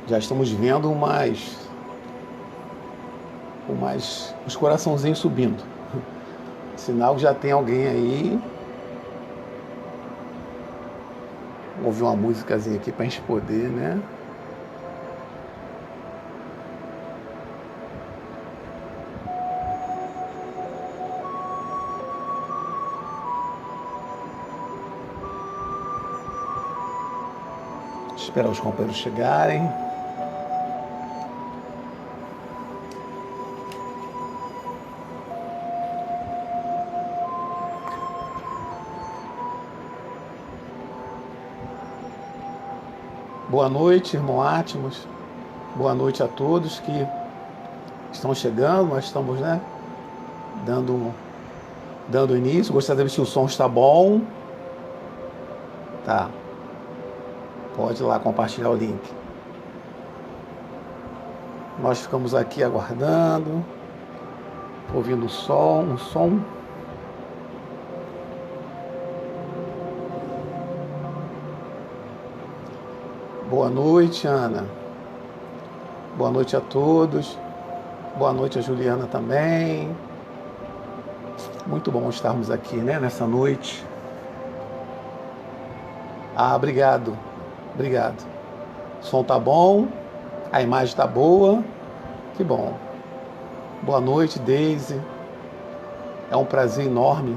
Já estamos vendo os coraçãozinhos subindo. Sinal que já tem alguém aí. Vou ouvir uma músicazinha aqui pra gente poder, né? Esperar os companheiros chegarem. Boa noite, irmão Atmos. Boa noite a todos que estão chegando. Nós estamos, né, dando início. Gostaria de ver se o som está bom. Tá. Pode ir lá compartilhar o link. Nós ficamos aqui aguardando, ouvindo um som. Boa noite, Ana. Boa noite a todos. Boa noite a Juliana também. Muito bom estarmos aqui, né, nessa noite. Obrigado. Obrigado. O som tá bom, a imagem tá boa. Que bom. Boa noite, Deise. É um prazer enorme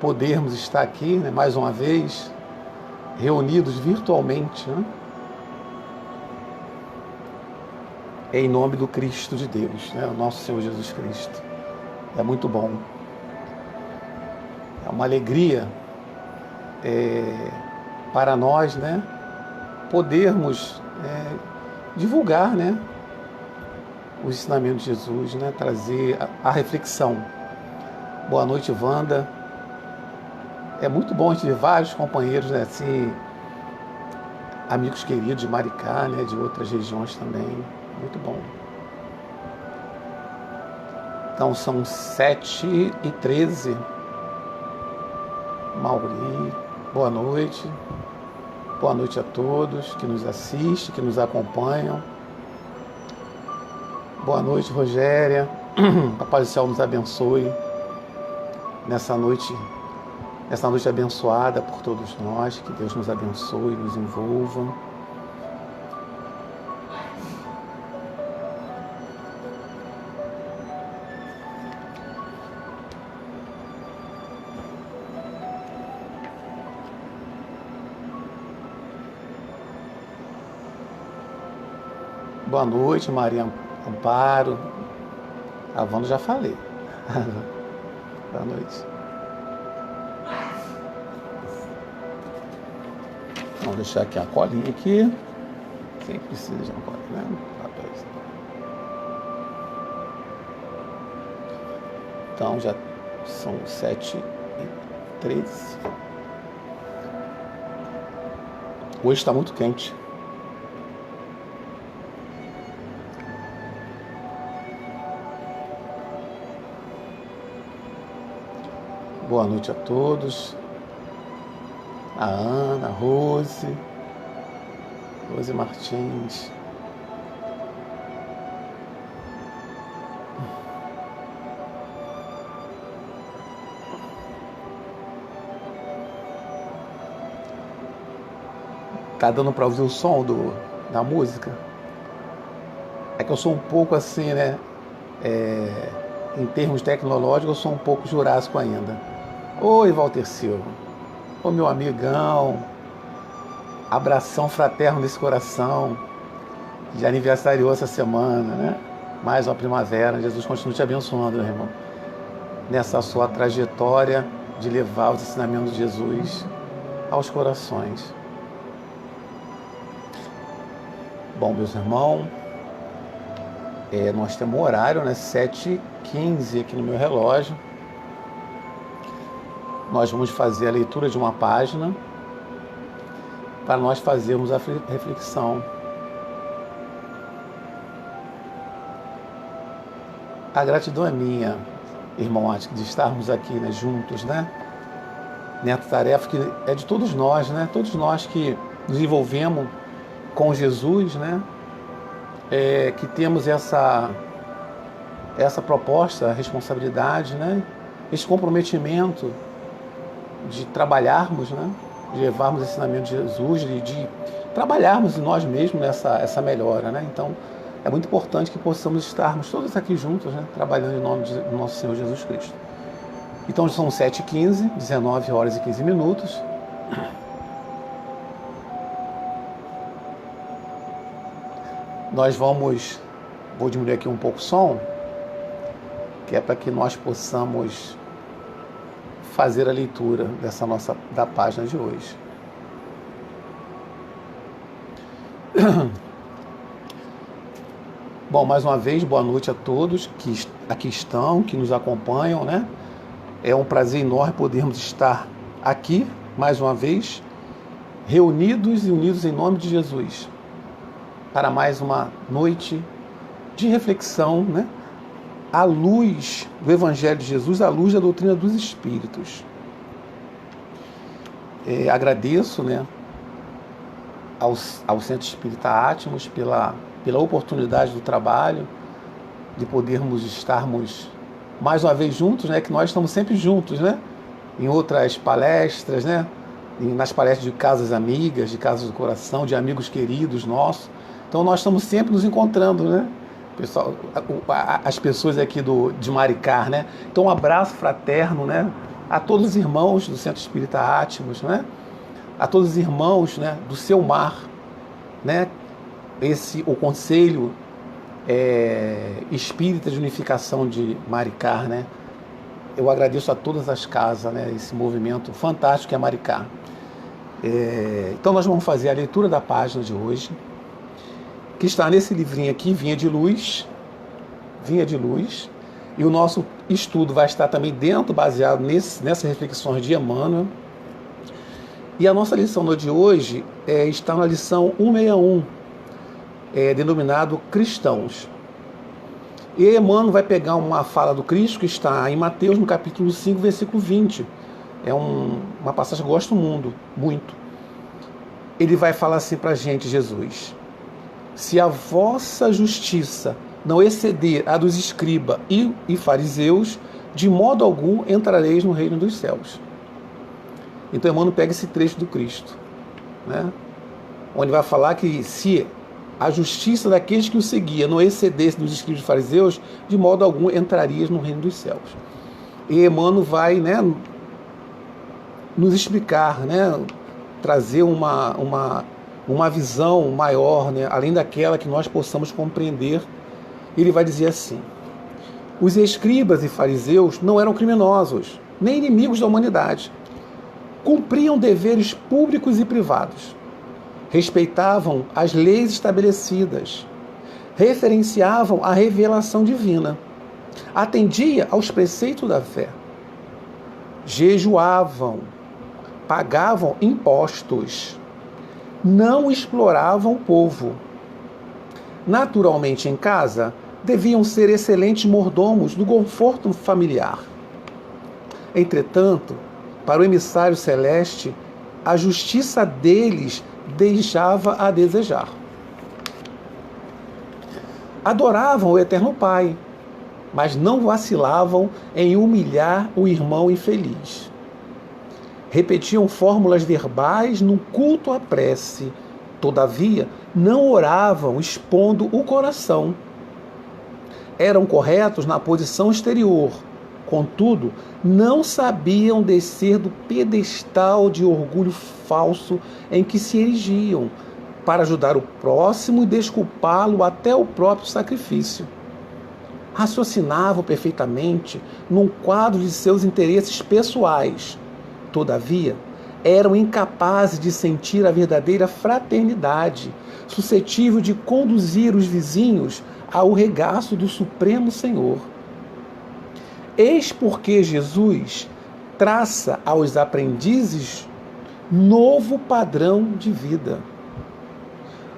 podermos estar aqui, né, mais uma vez, reunidos virtualmente, né? Em nome do Cristo de Deus, né? O nosso Senhor Jesus Cristo. É muito bom. É uma alegria para nós, né, podermos divulgar, né, os ensinamentos de Jesus, né, trazer a reflexão. Boa noite, Wanda. É muito bom a gente ver vários companheiros, né, assim, amigos queridos de Maricá, né, de outras regiões também. Muito bom. Então são 7h13. Mauri, boa noite. Boa noite a todos que nos assistem, que nos acompanham. Boa noite, Rogéria. A paz do céu nos abençoe nessa noite abençoada por todos nós. Que Deus nos abençoe, nos envolva. Boa noite, Maria Amparo. A Wanda já falei. Boa noite. Vamos deixar aqui a colinha aqui. Sempre precisa de uma colinha, né? Então já são 7h13. Hoje está muito quente. Boa noite a todos. A Ana, a Rose Martins. Tá dando para ouvir o som da música? É que eu sou um pouco assim, né? Em termos tecnológicos, eu sou um pouco jurássico ainda. Oi, Walter Silva. Ô, meu amigão. Abração fraterno nesse coração. Já aniversariou essa semana, né? Mais uma primavera. Jesus continue te abençoando, meu irmão. Nessa sua trajetória de levar os ensinamentos de Jesus aos corações. Bom, meus irmãos, nós temos um horário, né? 7h15 aqui no meu relógio. Nós vamos fazer a leitura de uma página para nós fazermos a reflexão. A gratidão é minha, irmão Ático, de estarmos aqui, né, juntos, né? Nessa tarefa que é de todos nós, né? Todos nós que nos envolvemos com Jesus, né? Que temos essa proposta, responsabilidade, né? Esse comprometimento de trabalharmos, né? De levarmos o ensinamento de Jesus, de trabalharmos em nós mesmos essa melhora, né? Então, é muito importante que possamos estarmos todos aqui juntos, né? Trabalhando em nome do nosso Senhor Jesus Cristo. Então, são 7h15, 19 horas e 15 minutos. Vou diminuir aqui um pouco o som, que é para que nós possamos fazer a leitura da página de hoje. Bom, mais uma vez, boa noite a todos que aqui estão, que nos acompanham, né? É um prazer enorme podermos estar aqui, mais uma vez, reunidos e unidos em nome de Jesus, para mais uma noite de reflexão, né? À luz do Evangelho de Jesus, à luz da doutrina dos Espíritos. Agradeço, né, ao Centro Espírita Átmos pela oportunidade do trabalho, de podermos estarmos mais uma vez juntos, né, que nós estamos sempre juntos, né, em outras palestras, né, nas palestras de casas amigas, de casas do coração, de amigos queridos nossos. Então nós estamos sempre nos encontrando, né, pessoal, as pessoas aqui de Maricá, né. Então um abraço fraterno, né, a todos os irmãos do Centro Espírita Átmos, né, a todos os irmãos, né, do Seu Mar, né, o Conselho Espírita de Unificação de Maricá, né? Eu agradeço a todas as casas, né? Esse movimento fantástico que é Maricá. Então nós vamos fazer a leitura da página de hoje, que está nesse livrinho aqui, Vinha de Luz, e o nosso estudo vai estar também baseado nessas reflexões de Emmanuel. E a nossa lição de hoje está na lição 161, denominado Cristãos. E Emmanuel vai pegar uma fala do Cristo que está em Mateus, no capítulo 5, versículo 20. É uma passagem que eu gosto muito. Ele vai falar assim para a gente, Jesus: se a vossa justiça não exceder a dos escribas e fariseus, de modo algum entrareis no reino dos céus. Então Emmanuel pega esse trecho do Cristo, né, onde vai falar que se a justiça daqueles que o seguia não excedesse dos escribas e fariseus, de modo algum entrarias no reino dos céus. E Emmanuel vai, né, nos explicar, né, trazer uma visão maior, né, além daquela que nós possamos compreender. Ele vai dizer assim: os escribas e fariseus não eram criminosos, nem inimigos da humanidade. Cumpriam deveres públicos e privados. Respeitavam as leis estabelecidas. Referenciavam a revelação divina. Atendiam aos preceitos da fé. Jejuavam. Pagavam impostos. Não exploravam o povo. Naturalmente, em casa, deviam ser excelentes mordomos do conforto familiar. Entretanto, para o emissário celeste, a justiça deles deixava a desejar. Adoravam o Eterno Pai, mas não vacilavam em humilhar o irmão infeliz. Repetiam fórmulas verbais no culto à prece, todavia não oravam expondo o coração. Eram corretos na posição exterior, contudo, não sabiam descer do pedestal de orgulho falso em que se erigiam para ajudar o próximo e desculpá-lo até o próprio sacrifício. Raciocinavam perfeitamente num quadro de seus interesses pessoais. Todavia, eram incapazes de sentir a verdadeira fraternidade, suscetível de conduzir os vizinhos ao regaço do Supremo Senhor. Eis porque Jesus traça aos aprendizes novo padrão de vida.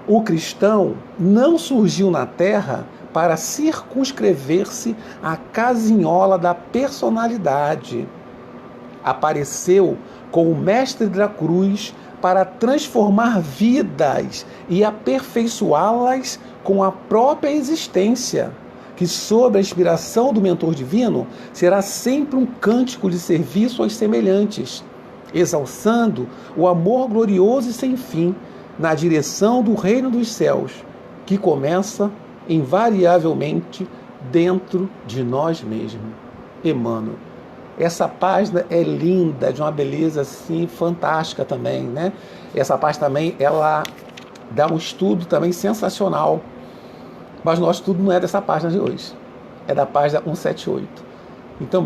O cristão não surgiu na Terra para circunscrever-se à casinhola da personalidade. Apareceu como mestre da cruz para transformar vidas e aperfeiçoá-las com a própria existência, que, sob a inspiração do mentor divino, será sempre um cântico de serviço aos semelhantes, exalçando o amor glorioso e sem fim na direção do reino dos céus, que começa invariavelmente dentro de nós mesmos. Emmanuel. Essa página é linda, de uma beleza assim fantástica também, né? Essa página também, ela dá um estudo também sensacional. Mas o nosso estudo não é dessa página de hoje, é da página 178. Então,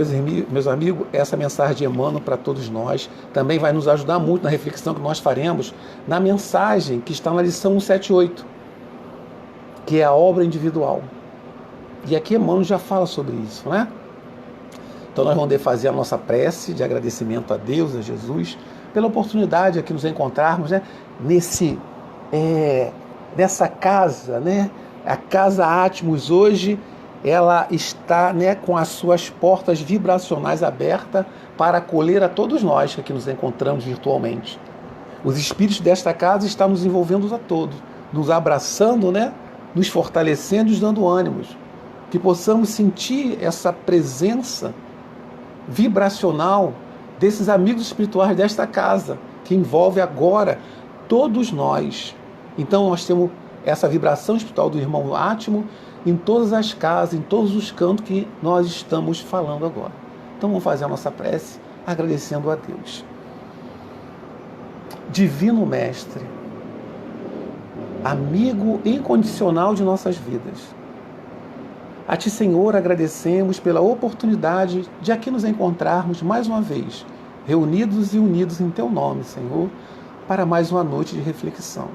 meus amigos, essa mensagem de Emmanuel para todos nós também vai nos ajudar muito na reflexão que nós faremos na mensagem que está na lição 178, que é a obra individual. E aqui Emmanuel já fala sobre isso, né? Então nós vamos fazer a nossa prece de agradecimento a Deus, a Jesus, pela oportunidade aqui nos encontrarmos, né? Nessa casa, né? A Casa Atmos hoje, ela está, né, com as suas portas vibracionais abertas para acolher a todos nós que aqui nos encontramos virtualmente. Os espíritos desta casa estão nos envolvendo a todos, nos abraçando, né, nos fortalecendo e nos dando ânimos. Que possamos sentir essa presença vibracional desses amigos espirituais desta casa, que envolve agora todos nós. Então nós temos essa vibração espiritual do irmão Átimo em todas as casas, em todos os cantos que nós estamos falando agora. Então vamos fazer a nossa prece agradecendo a Deus. Divino Mestre, amigo incondicional de nossas vidas, a Ti, Senhor, agradecemos pela oportunidade de aqui nos encontrarmos mais uma vez, reunidos e unidos em Teu nome, Senhor, para mais uma noite de reflexão.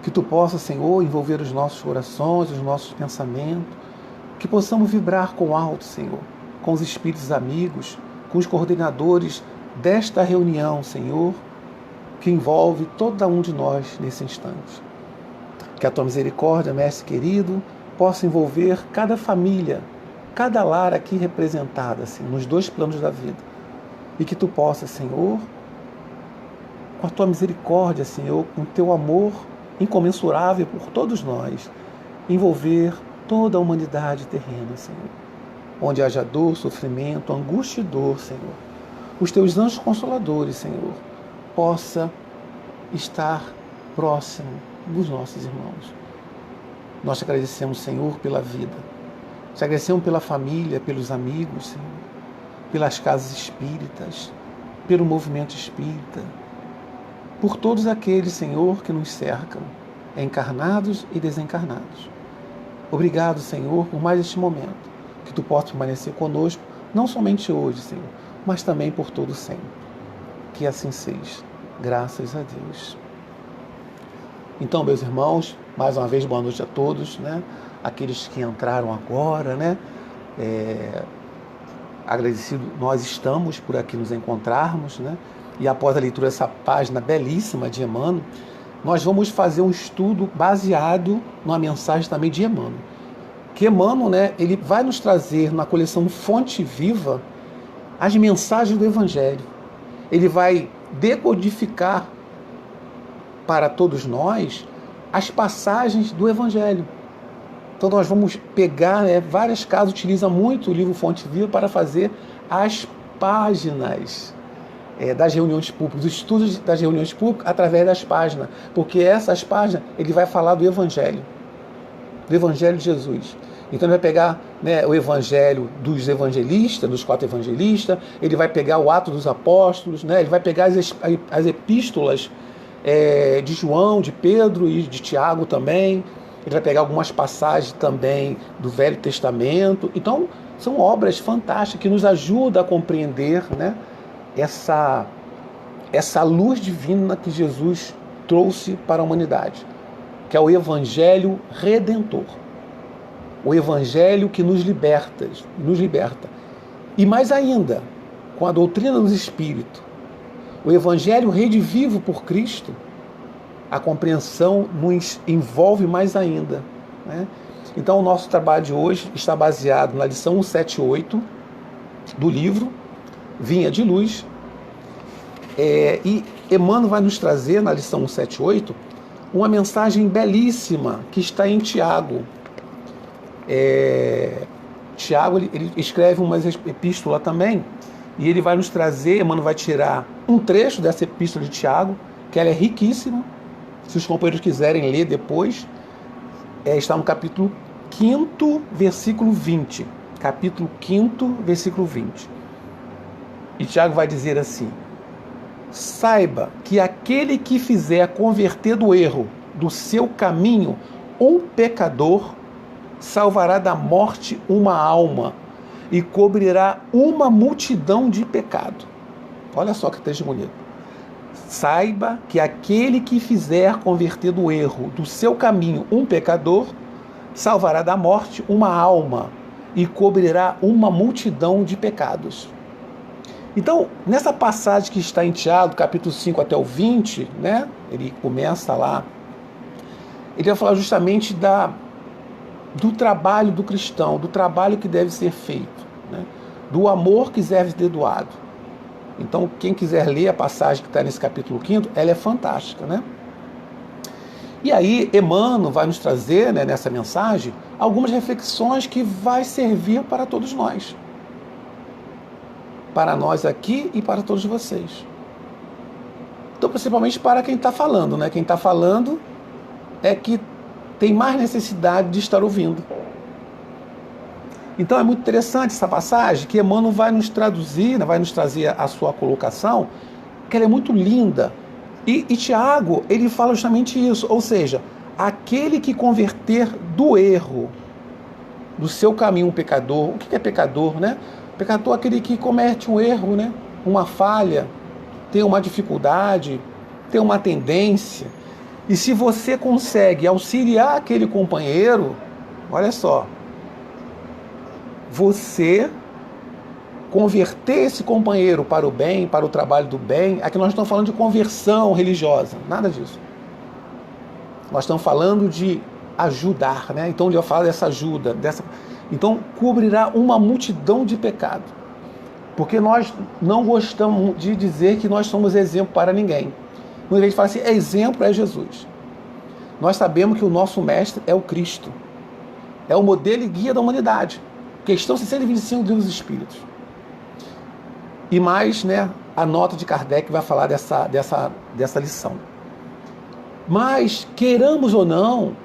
Que Tu possa, Senhor, envolver os nossos corações, os nossos pensamentos, que possamos vibrar com alto, Senhor, com os espíritos amigos, com os coordenadores desta reunião, Senhor, que envolve todo um de nós nesse instante. Que a Tua misericórdia, Mestre querido, possa envolver cada família, cada lar aqui representada, assim, nos dois planos da vida. E que Tu possa, Senhor, com a Tua misericórdia, Senhor, com o Teu amor incomensurável por todos nós, envolver toda a humanidade terrena, Senhor. Onde haja dor, sofrimento, angústia e dor, Senhor, os Teus anjos consoladores, Senhor, possa estar próximo dos nossos irmãos. Nós te agradecemos, Senhor, pela vida. Te agradecemos pela família, pelos amigos, Senhor, pelas casas espíritas, pelo movimento espírita, por todos aqueles, Senhor, que nos cercam, encarnados e desencarnados. Obrigado, Senhor, por mais este momento, que Tu possas permanecer conosco, não somente hoje, Senhor, mas também por todo sempre. Que assim seja. Graças a Deus. Então, meus irmãos, mais uma vez, boa noite a todos, né? Aqueles que entraram agora, né? Agradecido, nós estamos por aqui nos encontrarmos, né? E após a leitura dessa página belíssima de Emmanuel, nós vamos fazer um estudo baseado numa mensagem também de Emmanuel. Que Emmanuel, né, ele vai nos trazer na coleção Fonte Viva as mensagens do Evangelho. Ele vai decodificar para todos nós as passagens do Evangelho. Então nós vamos pegar, né, várias casas, utiliza muito o livro Fonte Viva para fazer as páginas das reuniões públicas, os estudos das reuniões públicas através das páginas, porque essas páginas ele vai falar do Evangelho de Jesus. Então ele vai pegar, né, o Evangelho dos evangelistas, dos 4 evangelistas, ele vai pegar o Atos dos Apóstolos, né, ele vai pegar as epístolas de João, de Pedro e de Tiago também, ele vai pegar algumas passagens também do Velho Testamento. Então são obras fantásticas que nos ajudam a compreender, né, essa luz divina que Jesus trouxe para a humanidade, que é o Evangelho Redentor, o Evangelho que nos liberta. E mais ainda, com a doutrina dos Espíritos, o Evangelho redivivo por Cristo, a compreensão nos envolve mais ainda, né? Então, o nosso trabalho de hoje está baseado na lição 178 do livro Vinha de Luz. E Emmanuel vai nos trazer, na lição 178, uma mensagem belíssima que está em Tiago. Tiago ele escreve uma epístola também, e ele vai nos trazer, Emmanuel vai tirar um trecho dessa epístola de Tiago, que ela é riquíssima. Se os companheiros quiserem ler depois, está no capítulo 5º, versículo 20. Capítulo 5º, versículo 20. E Tiago vai dizer assim: saiba que aquele que fizer converter do erro do seu caminho um pecador, salvará da morte uma alma e cobrirá uma multidão de pecado. Olha só que texto bonito. Saiba que aquele que fizer converter do erro do seu caminho um pecador, salvará da morte uma alma e cobrirá uma multidão de pecados. Então, nessa passagem que está em Tiago, capítulo 5 até o 20, né, ele começa lá, ele vai falar justamente do trabalho do cristão, do trabalho que deve ser feito, né, do amor que deve ser doado. Então, quem quiser ler a passagem que está nesse capítulo 5, ela é fantástica, né? E aí, Emmanuel vai nos trazer, né, nessa mensagem, algumas reflexões que vai servir para todos nós. Para nós aqui e para todos vocês. Então, principalmente para quem está falando, né? Quem está falando é que tem mais necessidade de estar ouvindo. Então, é muito interessante essa passagem, que Emmanuel vai nos traduzir, vai nos trazer a sua colocação, que ela é muito linda. E Tiago, ele fala justamente isso, ou seja, aquele que converter do erro, do seu caminho um pecador. O que é pecador, né? Pecador é aquele que comete um erro, né? Uma falha, tem uma dificuldade, tem uma tendência. E se você consegue auxiliar aquele companheiro, olha só, você converter esse companheiro para o bem, para o trabalho do bem. Aqui nós estamos falando de conversão religiosa, nada disso. Nós estamos falando de ajudar, né? Então ele vai falar dessa ajuda, então cobrirá uma multidão de pecado. Porque nós não gostamos de dizer que nós somos exemplo para ninguém. Quando a gente fala assim, exemplo é Jesus. Nós sabemos que o nosso mestre é o Cristo. É o modelo e guia da humanidade. Questão 625 dos Espíritos. E mais, né, a nota de Kardec vai falar dessa lição. Mas, queiramos ou não,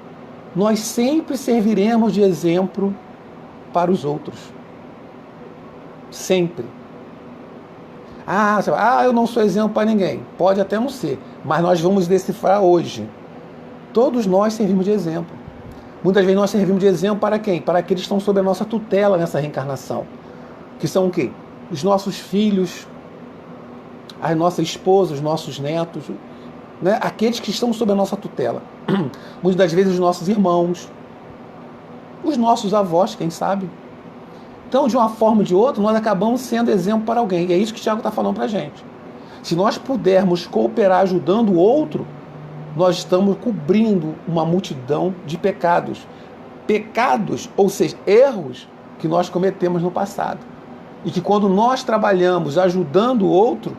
nós sempre serviremos de exemplo para os outros. Sempre. Eu não sou exemplo para ninguém. Pode até não ser, mas nós vamos decifrar hoje. Todos nós servimos de exemplo. Muitas vezes nós servimos de exemplo para quem? Para aqueles que estão sob a nossa tutela nessa reencarnação. Que são o quê? Os nossos filhos, as nossas esposas, os nossos netos, né? Aqueles que estão sob a nossa tutela. Muitas das vezes os nossos irmãos, os nossos avós, quem sabe. Então, de uma forma ou de outra, nós acabamos sendo exemplo para alguém. E é isso que o Tiago está falando para a gente. Se nós pudermos cooperar ajudando o outro, nós estamos cobrindo uma multidão de pecados. Pecados, ou seja, erros que nós cometemos no passado. E que quando nós trabalhamos ajudando o outro,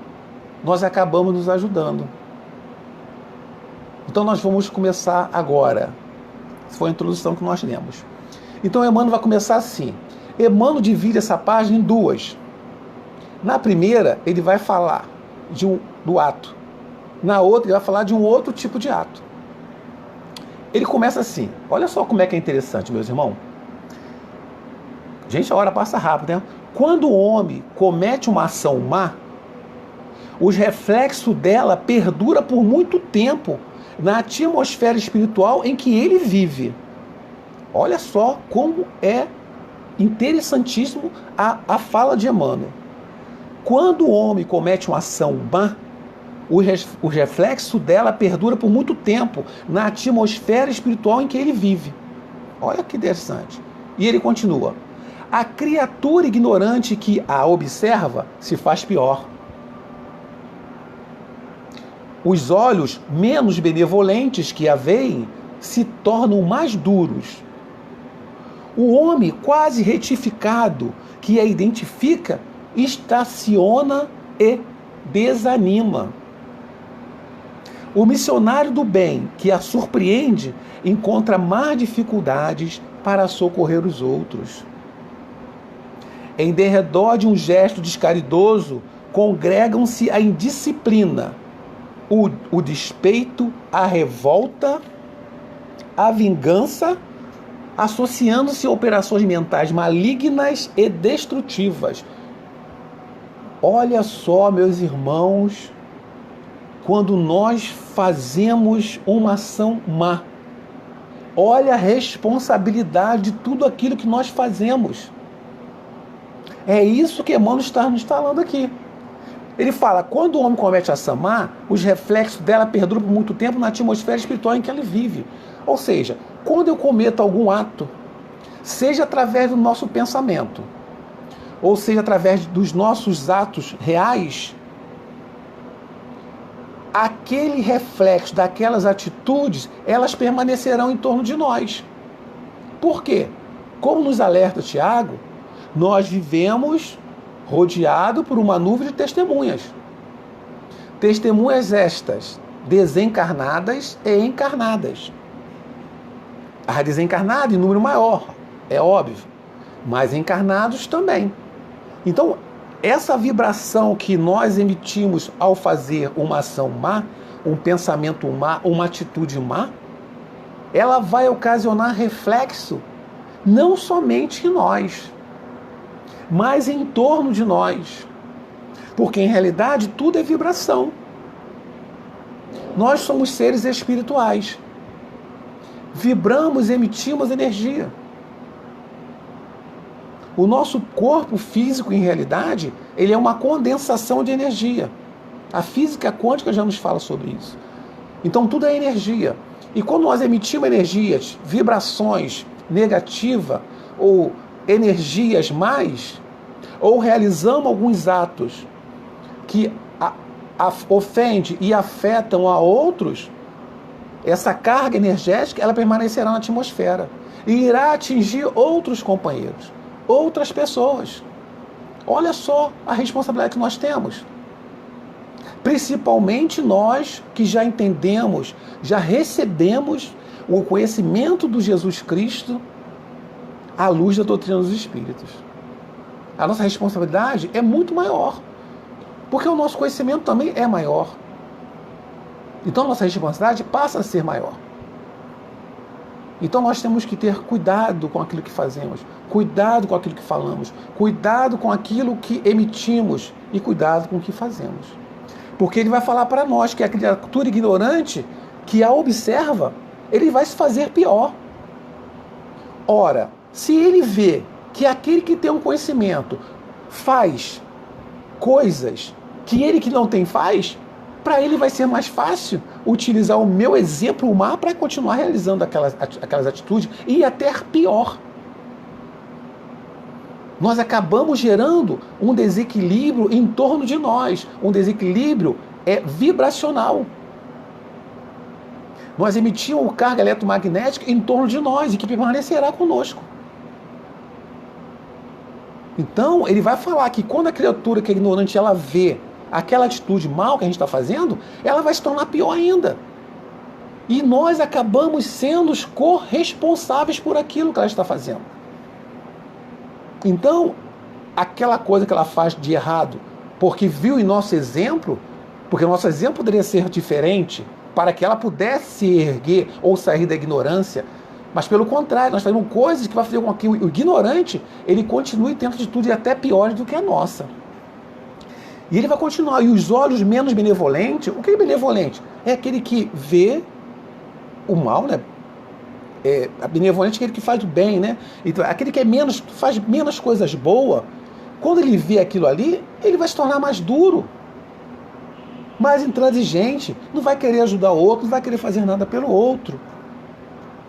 nós acabamos nos ajudando. Então nós vamos começar agora. Essa foi a introdução que nós lemos. Então Emmanuel vai começar assim. Emmanuel divide essa página em duas. Na primeira, ele vai falar do ato. Na outra, ele vai falar de um outro tipo de ato. Ele começa assim. Olha só como é que é interessante, meus irmãos. Gente, a hora passa rápido, né? Quando o homem comete uma ação má, os reflexos dela perdura por muito tempo na atmosfera espiritual em que ele vive. Olha só como é interessantíssimo a fala de Emmanuel. Quando o homem comete uma ação má, o reflexo dela perdura por muito tempo na atmosfera espiritual em que ele vive. Olha que interessante. E ele continua. A criatura ignorante que a observa se faz pior. Os olhos menos benevolentes que a veem se tornam mais duros. O homem quase retificado que a identifica estaciona e desanima. O missionário do bem que a surpreende encontra mais dificuldades para socorrer os outros. Em derredor de um gesto descaridoso, congregam-se a indisciplina, o despeito, a revolta, a vingança, associando-se a operações mentais malignas e destrutivas. Olha só, meus irmãos, quando nós fazemos uma ação má, olha a responsabilidade de tudo aquilo que nós fazemos. É isso que Emmanuel está nos falando aqui. Ele fala, quando o homem comete ação má, os reflexos dela perduram por muito tempo na atmosfera espiritual em que ele vive. Ou seja, quando eu cometo algum ato, seja através do nosso pensamento, ou seja através dos nossos atos reais, aquele reflexo daquelas atitudes, elas permanecerão em torno de nós. Por quê? Como nos alerta Tiago, nós vivemos rodeado por uma nuvem de testemunhas. Testemunhas estas, desencarnadas e encarnadas. As desencarnadas em número maior, é óbvio, mas encarnados também. Então, essa vibração que nós emitimos ao fazer uma ação má, um pensamento má, uma atitude má, ela vai ocasionar reflexo não somente em nós, mas em torno de nós. Porque, em realidade, tudo é vibração. Nós somos seres espirituais. Vibramos e emitimos energia. O nosso corpo físico, em realidade, ele é uma condensação de energia. A física quântica já nos fala sobre isso. Então, tudo é energia. E quando nós emitimos energias, vibrações negativas ou energias mais, ou realizamos alguns atos que ofendem e afetam a outros, essa carga energética ela permanecerá na atmosfera e irá atingir outros companheiros, outras pessoas. Olha só a responsabilidade que nós temos. Principalmente nós que já entendemos, já recebemos o conhecimento do Jesus Cristo à luz da doutrina dos Espíritos. A nossa responsabilidade é muito maior, porque o nosso conhecimento também é maior. Então, a nossa responsabilidade passa a ser maior. Então, nós temos que ter cuidado com aquilo que fazemos, cuidado com aquilo que falamos, cuidado com aquilo que emitimos e cuidado com o que fazemos. Porque ele vai falar para nós que a criatura ignorante que a observa, ele vai se fazer pior. Ora, se ele vê que aquele que tem um conhecimento faz coisas que ele que não tem faz, para ele vai ser mais fácil utilizar o meu exemplo má para continuar realizando aquelas atitudes e até pior. Nós acabamos gerando um desequilíbrio em torno de nós, um desequilíbrio vibracional. Nós emitimos carga eletromagnética em torno de nós e que permanecerá conosco. Então, ele vai falar que quando a criatura que é ignorante, ela vê aquela atitude mal que a gente está fazendo, ela vai se tornar pior ainda. E nós acabamos sendo os corresponsáveis por aquilo que ela está fazendo. Então, aquela coisa que ela faz de errado, porque viu em nosso exemplo, porque o nosso exemplo poderia ser diferente, para que ela pudesse se erguer ou sair da ignorância, mas pelo contrário, nós fazemos coisas que vai fazer com que o ignorante ele continue tendo atitudes até piores do que a nossa. E ele vai continuar. E os olhos menos benevolentes, o que é benevolente? É aquele que vê o mal, né? A benevolente é aquele que faz o bem, né? Então, aquele que faz menos coisas boas, quando ele vê aquilo ali, ele vai se tornar mais duro, mais intransigente, não vai querer ajudar o outro, não vai querer fazer nada pelo outro.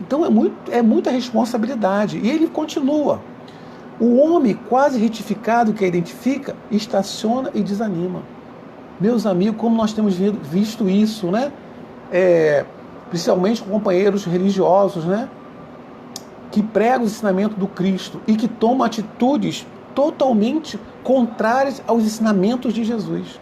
Então é muita responsabilidade. E ele continua. O homem quase retificado que a identifica, estaciona e desanima. Meus amigos, como nós temos visto isso, né? Principalmente com companheiros religiosos, né? Que pregam o ensinamento do Cristo e que tomam atitudes totalmente contrárias aos ensinamentos de Jesus.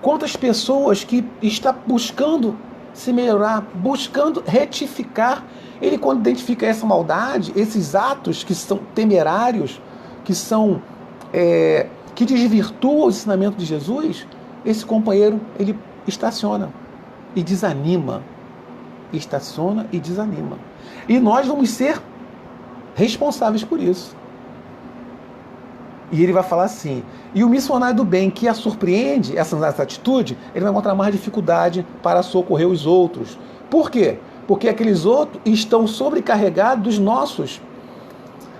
Quantas pessoas que estão buscando se melhorar, buscando retificar, ele quando identifica essa maldade, esses atos que são temerários, que desvirtuam o ensinamento de Jesus, esse companheiro, ele estaciona e desanima. Estaciona e desanima. E nós vamos ser responsáveis por isso. E ele vai falar assim, e o missionário do bem que a surpreende, essa atitude, ele vai encontrar mais dificuldade para socorrer os outros. Por quê? Porque aqueles outros estão sobrecarregados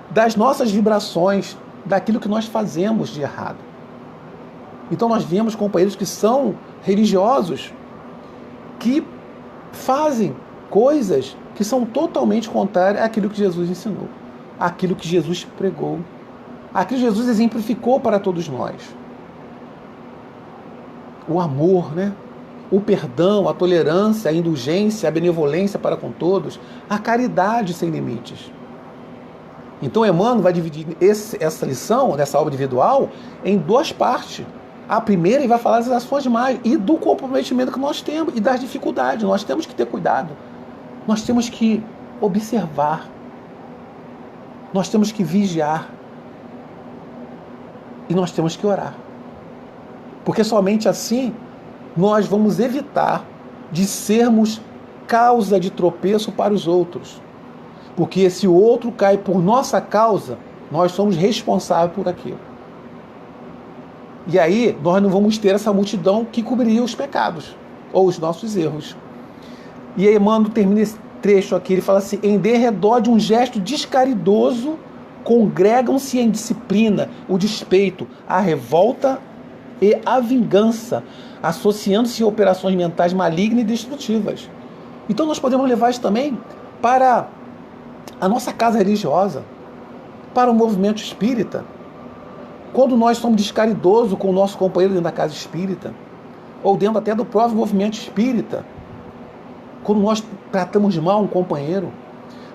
das nossas vibrações, daquilo que nós fazemos de errado. Então nós vemos companheiros que são religiosos, que fazem coisas que são totalmente contrárias àquilo que Jesus ensinou, àquilo que Jesus pregou, àquilo que Jesus exemplificou para todos nós. O amor, né? O perdão, a tolerância, a indulgência, a benevolência para com todos, a caridade sem limites. Então Emmanuel vai dividir essa lição, nessa obra individual, em duas partes. A primeira, ele vai falar das ações demais e do comprometimento que nós temos e das dificuldades. Nós temos que ter cuidado. Nós temos que observar. Nós temos que vigiar. E nós temos que orar. Porque somente assim nós vamos evitar de sermos causa de tropeço para os outros. Porque se o outro cai por nossa causa, nós somos responsáveis por aquilo. E aí nós não vamos ter essa multidão que cobriria os pecados ou os nossos erros. E aí Emmanuel termina esse trecho aqui, ele fala assim, em derredor de um gesto descaridoso, congregam-se em disciplina, o despeito, a revolta e a vingança, associando-se a operações mentais malignas e destrutivas. Então nós podemos levar isso também para a nossa casa religiosa, para o movimento espírita. Quando nós somos descaridosos com o nosso companheiro dentro da casa espírita, ou dentro até do próprio movimento espírita, quando nós tratamos mal um companheiro,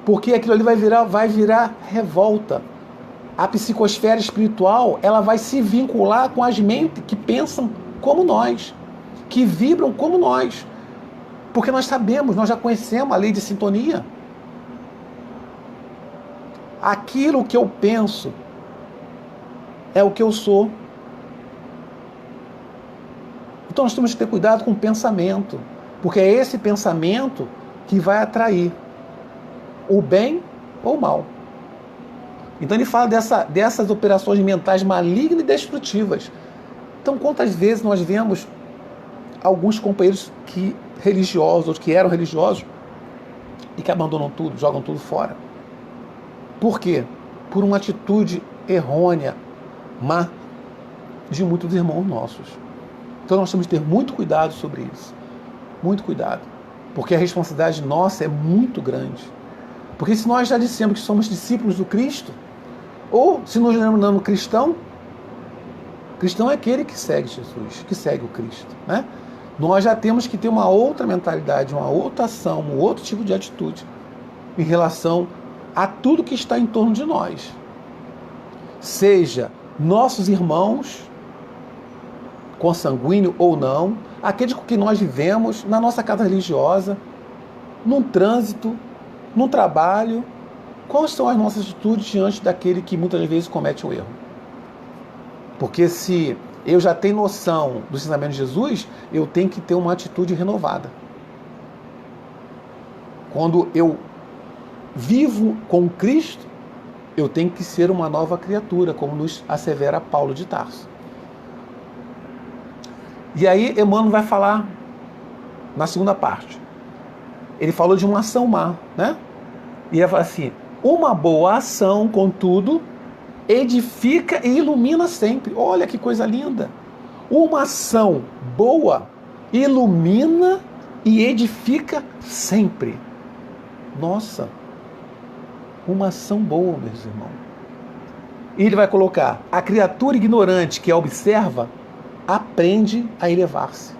porque aquilo ali vai virar revolta. A psicosfera espiritual, ela vai se vincular com as mentes que pensam como nós, que vibram como nós. Porque nós sabemos, nós já conhecemos a lei de sintonia. Aquilo que eu penso é o que eu sou. Então nós temos que ter cuidado com o pensamento, porque é esse pensamento que vai atrair o bem ou o mal. Então ele fala dessas operações mentais malignas e destrutivas. Então quantas vezes nós vemos alguns companheiros religiosos, que eram religiosos, e que abandonam tudo, jogam tudo fora. Por quê? Por uma atitude errônea, má, de muitos irmãos nossos. Então nós temos que ter muito cuidado sobre isso. Muito cuidado. Porque a responsabilidade nossa é muito grande. Porque se nós já dissemos que somos discípulos do Cristo, ou se nos denominamos cristão é aquele que segue Jesus, que segue o Cristo, né? Nós já temos que ter uma outra mentalidade, uma outra ação, um outro tipo de atitude em relação a tudo que está em torno de nós. Seja nossos irmãos, consanguíneo ou não, aqueles com que nós vivemos, na nossa casa religiosa, num trânsito, num trabalho. Quais são as nossas atitudes diante daquele que muitas vezes comete um erro? Porque se eu já tenho noção do ensinamento de Jesus, eu tenho que ter uma atitude renovada. Quando eu vivo com Cristo, eu tenho que ser uma nova criatura, como nos assevera Paulo de Tarso. E aí Emmanuel vai falar na segunda parte. Ele falou de uma ação má, né? E ele fala assim, uma boa ação, contudo, edifica e ilumina sempre. Olha que coisa linda. Uma ação boa ilumina e edifica sempre. Nossa, uma ação boa, meus irmãos. E ele vai colocar, a criatura ignorante que a observa aprende a elevar-se.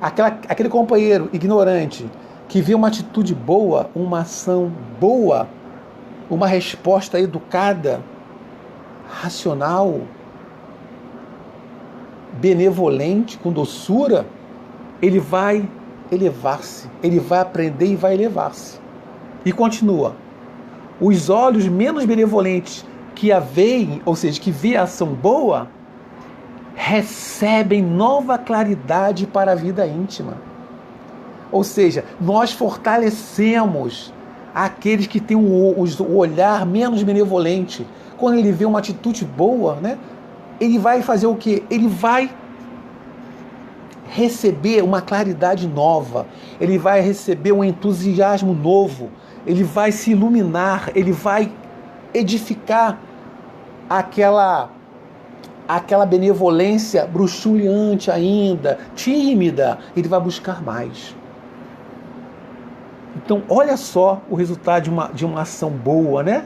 Aquele companheiro ignorante que vê uma atitude boa, uma ação boa, uma resposta educada, racional, benevolente, com doçura, ele vai elevar-se, ele vai aprender e vai elevar-se. E continua. Os olhos menos benevolentes que a veem, ou seja, que vê a ação boa, recebem nova claridade para a vida íntima. Ou seja, nós fortalecemos aqueles que têm o olhar menos benevolente. Quando ele vê uma atitude boa, né, ele vai fazer o quê? Ele vai receber uma claridade nova, ele vai receber um entusiasmo novo, ele vai se iluminar, ele vai edificar aquela benevolência bruxuleante ainda, tímida, ele vai buscar mais. Então, olha só o resultado de uma ação boa, né?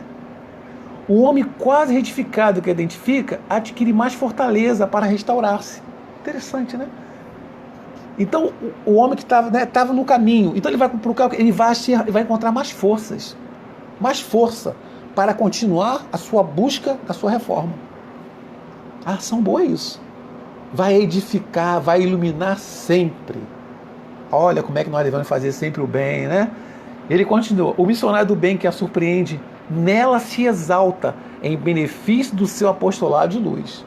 O homem quase retificado que identifica adquire mais fortaleza para restaurar-se. Interessante, né? Então, o homem que estava no caminho, então ele vai procurar, ele vai encontrar mais forças, mais força para continuar a sua busca da sua reforma. A ação boa é isso. Vai edificar, vai iluminar sempre. Olha como é que nós devemos fazer sempre o bem, né? Ele continua. O missionário do bem que a surpreende, nela se exalta em benefício do seu apostolado de luz.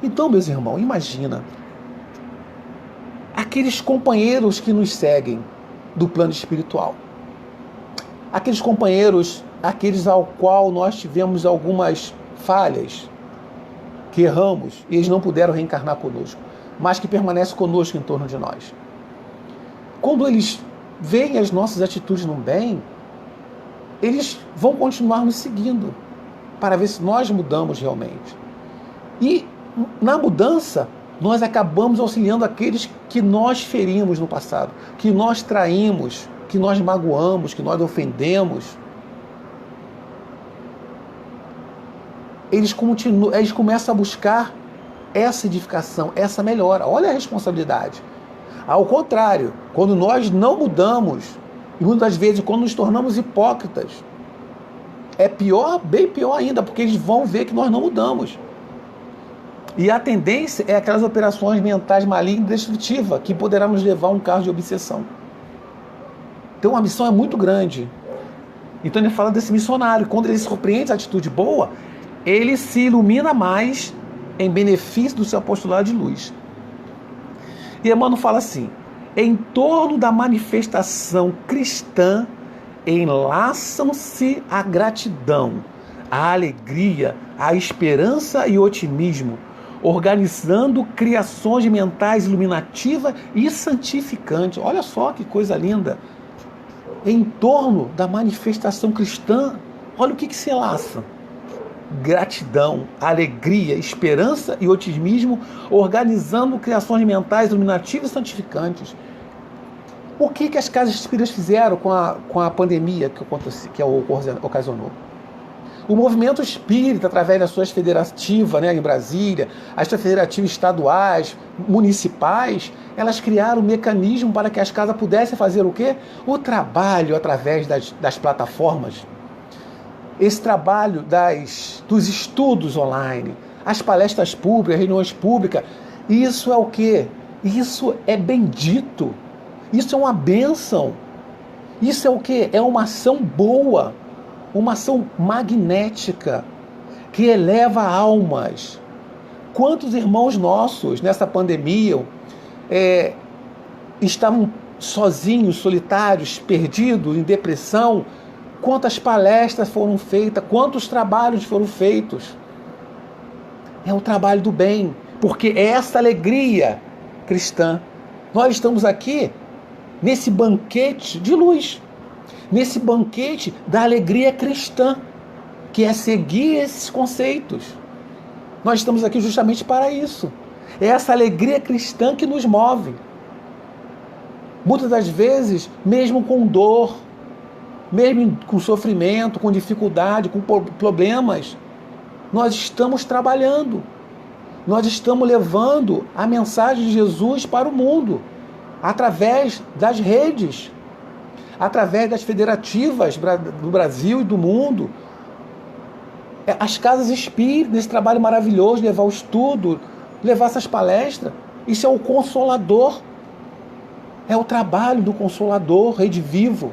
Então, meus irmãos, imagina aqueles companheiros que nos seguem do plano espiritual. Aqueles companheiros, aqueles ao qual nós tivemos algumas falhas, que erramos e eles não puderam reencarnar conosco, mas que permanecem conosco em torno de nós. Quando eles veem as nossas atitudes no bem, eles vão continuar nos seguindo para ver se nós mudamos realmente. E na mudança, nós acabamos auxiliando aqueles que nós ferimos no passado, que nós traímos, que nós magoamos, que nós ofendemos. Eles começam a buscar essa edificação, essa melhora. Olha a responsabilidade. Ao contrário, quando nós não mudamos, e muitas vezes quando nos tornamos hipócritas, é pior, bem pior ainda, porque eles vão ver que nós não mudamos. E a tendência é aquelas operações mentais malignas e destrutivas, que poderá nos levar a um caso de obsessão. Então a missão é muito grande. Então ele fala desse missionário, quando ele surpreende a atitude boa, ele se ilumina mais em benefício do seu apostolado de luz. E Emmanuel fala assim: em torno da manifestação cristã enlaçam-se a gratidão, a alegria, a esperança e o otimismo, organizando criações mentais iluminativas e santificantes. Olha só que coisa linda! Em torno da manifestação cristã, olha o que se enlaça: gratidão, alegria, esperança e otimismo, organizando criações mentais iluminativas e santificantes. O que as casas espíritas fizeram com a pandemia que ocasionou? O movimento espírita, através das suas federativas, né, em Brasília, as suas federativas estaduais, municipais, elas criaram um mecanismo para que as casas pudessem fazer o quê? O trabalho através das plataformas. Esse trabalho dos estudos online, as palestras públicas, reuniões públicas, isso é o quê? Isso é bendito. Isso é uma bênção. Isso é o quê? É uma ação boa, uma ação magnética, que eleva almas. Quantos irmãos nossos, nessa pandemia, estavam sozinhos, solitários, perdidos, em depressão? Quantas palestras foram feitas, quantos trabalhos foram feitos. É o trabalho do bem, porque é essa alegria cristã. Nós estamos aqui nesse banquete de luz, nesse banquete da alegria cristã, que é seguir esses conceitos. Nós estamos aqui justamente para isso. É essa alegria cristã que nos move. Muitas das vezes, mesmo com dor, mesmo com sofrimento, com dificuldade, com problemas, nós estamos trabalhando. Nós estamos levando a mensagem de Jesus para o mundo, através das redes, através das federativas do Brasil e do mundo, as casas espíritas, esse trabalho maravilhoso de levar o estudo, levar essas palestras. Isso é o Consolador, é o trabalho do Consolador, Rede Vivo.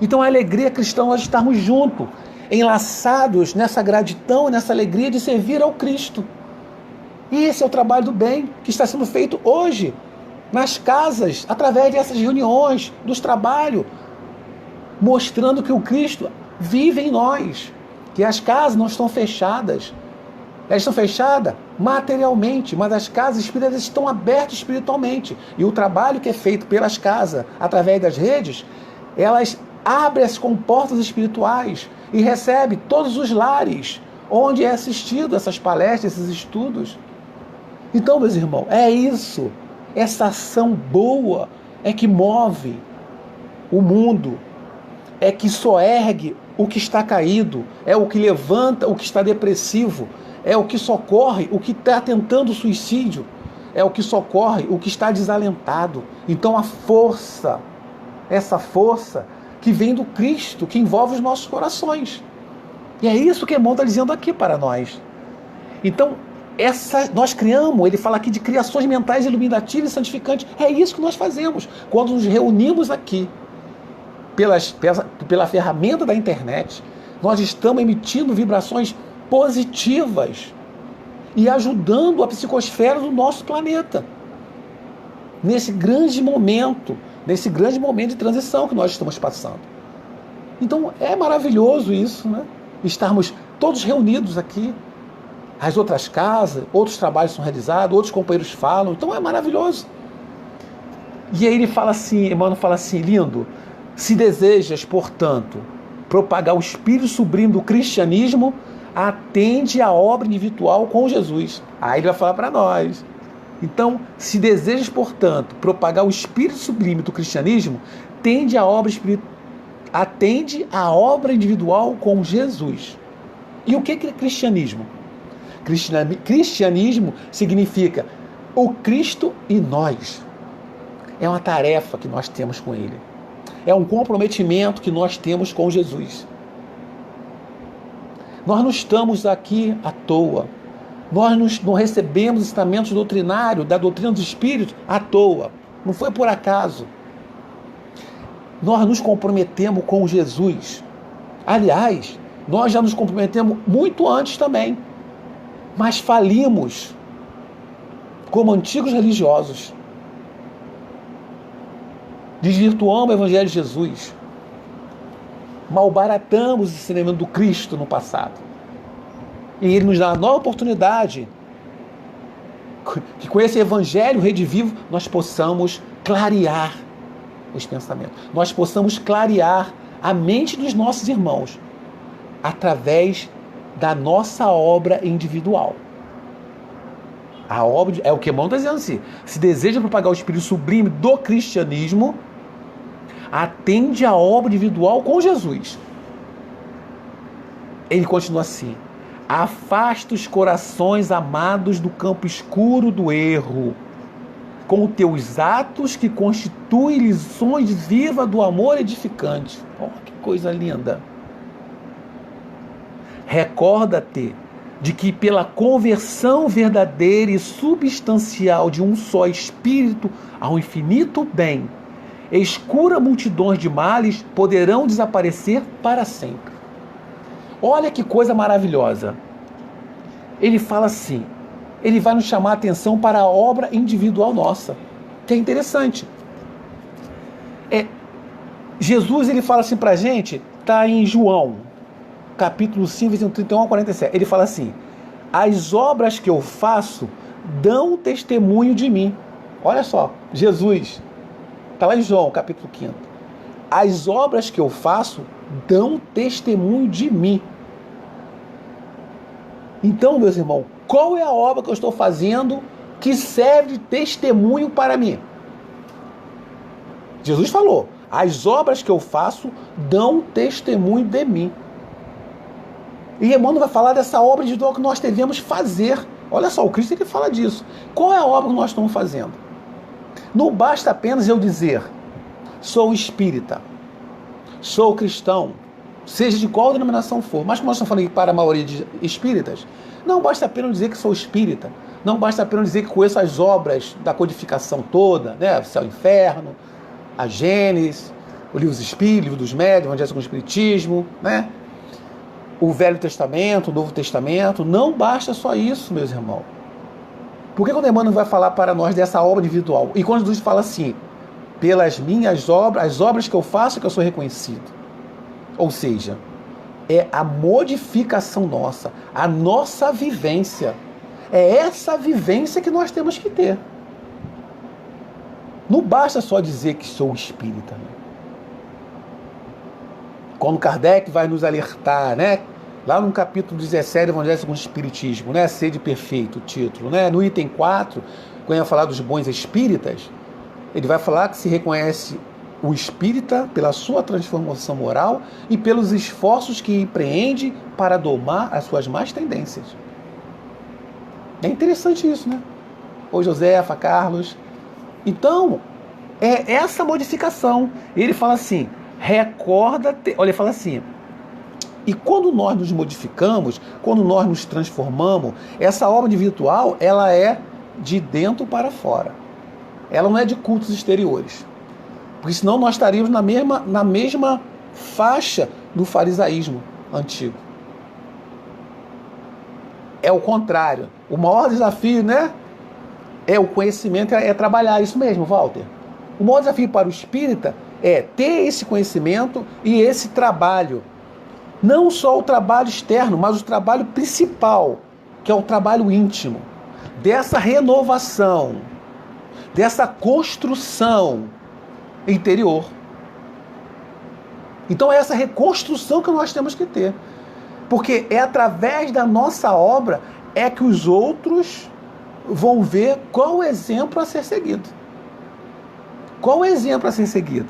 Então a alegria cristã, nós estarmos juntos, enlaçados nessa gratidão, nessa alegria de servir ao Cristo. E esse é o trabalho do bem que está sendo feito hoje, nas casas, através dessas reuniões, dos trabalhos, mostrando que o Cristo vive em nós, que as casas não estão fechadas. Elas estão fechadas materialmente, mas as casas espíritas estão abertas espiritualmente. E o trabalho que é feito pelas casas, através das redes, elas abrem as comportas espirituais e recebem todos os lares onde é assistido essas palestras, esses estudos. Então, meus irmãos, é isso. Essa ação boa é que move o mundo, é que soergue o que está caído, é o que levanta o que está depressivo, é o que socorre o que está tentando suicídio, é o que socorre o que está desalentado. Então a força, essa força que vem do Cristo, que envolve os nossos corações. E é isso que Emmanuel está dizendo aqui para nós. Então, nós criamos, ele fala aqui de criações mentais iluminativas e santificantes. É isso que nós fazemos quando nos reunimos aqui pela ferramenta da internet. Nós estamos emitindo vibrações positivas e ajudando a psicosfera do nosso planeta nesse grande momento de transição que nós estamos passando. Então é maravilhoso isso, né? Estarmos todos reunidos aqui, as outras casas, outros trabalhos são realizados, outros companheiros falam, então é maravilhoso. E aí ele fala assim, Emmanuel fala assim, lindo: se desejas, portanto, propagar o espírito sublime do cristianismo, atende à obra individual com Jesus. Aí ele vai falar para nós. Então, se desejas, portanto, propagar o espírito sublime do cristianismo, atende à obra individual com Jesus. E o que é cristianismo? Cristianismo significa o Cristo e nós. É uma tarefa que nós temos com Ele. É um comprometimento que nós temos com Jesus. Nós não estamos aqui à toa. Nós não recebemos ensinamentos doutrinários da doutrina dos Espíritos à toa. Não foi por acaso. Nós nos comprometemos com Jesus. Aliás, nós já nos comprometemos muito antes também. Mas falimos como antigos religiosos. Desvirtuamos o Evangelho de Jesus. Malbaratamos o ensinamento do Cristo no passado. E Ele nos dá uma nova oportunidade que com esse Evangelho Rede Vivo nós possamos clarear os pensamentos. Nós possamos clarear a mente dos nossos irmãos através da nossa obra individual. A obra é o que Emmanuel está dizendo assim: se deseja propagar o espírito sublime do cristianismo, atende à obra individual com Jesus. Ele continua assim: afasta os corações amados do campo escuro do erro, com teus atos que constituem lições vivas do amor edificante. Oh, que coisa linda! Recorda-te de que pela conversão verdadeira e substancial de um só Espírito ao infinito bem, escura multidões de males poderão desaparecer para sempre. Olha que coisa maravilhosa. Ele fala assim, ele vai nos chamar a atenção para a obra individual nossa, que é interessante. Jesus, ele fala assim para a gente, está em João, capítulo 5, versículo 31 a 47. Ele fala assim: as obras que eu faço dão testemunho de mim. Olha só, Jesus, está lá em João, capítulo 5. As obras que eu faço dão testemunho de mim. Então, meus irmãos, qual é a obra que eu estou fazendo que serve de testemunho para mim? Jesus falou: as obras que eu faço dão testemunho de mim. E Emmanuel vai falar dessa obra individual que nós devemos fazer. Olha só, o Cristo ele fala disso. Qual é a obra que nós estamos fazendo? Não basta apenas eu dizer, sou espírita, sou cristão, seja de qual denominação for, mas como nós estamos falando aqui para a maioria de espíritas, não basta apenas dizer que sou espírita, não basta apenas dizer que conheço as obras da codificação toda, né? O Céu e Inferno, a Gênesis, o Livro dos Espíritos, o Livro dos Médiuns, o Evangelho com o Espiritismo, né? O Velho Testamento, o Novo Testamento. Não basta só isso, meus irmãos. Por que o Emmanuel vai falar para nós dessa obra individual? E quando Jesus fala assim, pelas minhas obras, as obras que eu faço, que eu sou reconhecido. Ou seja, é a modificação nossa, a nossa vivência. É essa vivência que nós temos que ter. Não basta só dizer que sou espírita. Quando Kardec vai nos alertar, né? Lá no capítulo 17 do Evangelho segundo o Espiritismo, né? Sede perfeito, o título, né? No item 4, quando ele vai falar dos bons espíritas, ele vai falar que se reconhece o espírita pela sua transformação moral e pelos esforços que empreende para domar as suas más tendências. É interessante isso, né? Ô Josefa, Carlos. Então, é essa modificação. Ele fala assim, recorda-te, olha, ele fala assim, e quando nós nos modificamos, quando nós nos transformamos, essa obra individual, ela é de dentro para fora. Ela não é de cultos exteriores. Porque senão nós estaríamos na mesma faixa do farisaísmo antigo. É o contrário. O maior desafio, né? É o conhecimento, é trabalhar isso mesmo, Walter. O maior desafio para o espírita é ter esse conhecimento e esse trabalho. Não só o trabalho externo, mas o trabalho principal, que é o trabalho íntimo. Dessa renovação, dessa construção interior. Então é essa reconstrução que nós temos que ter. Porque é através da nossa obra é que os outros vão ver qual o exemplo a ser seguido. Qual o exemplo a ser seguido?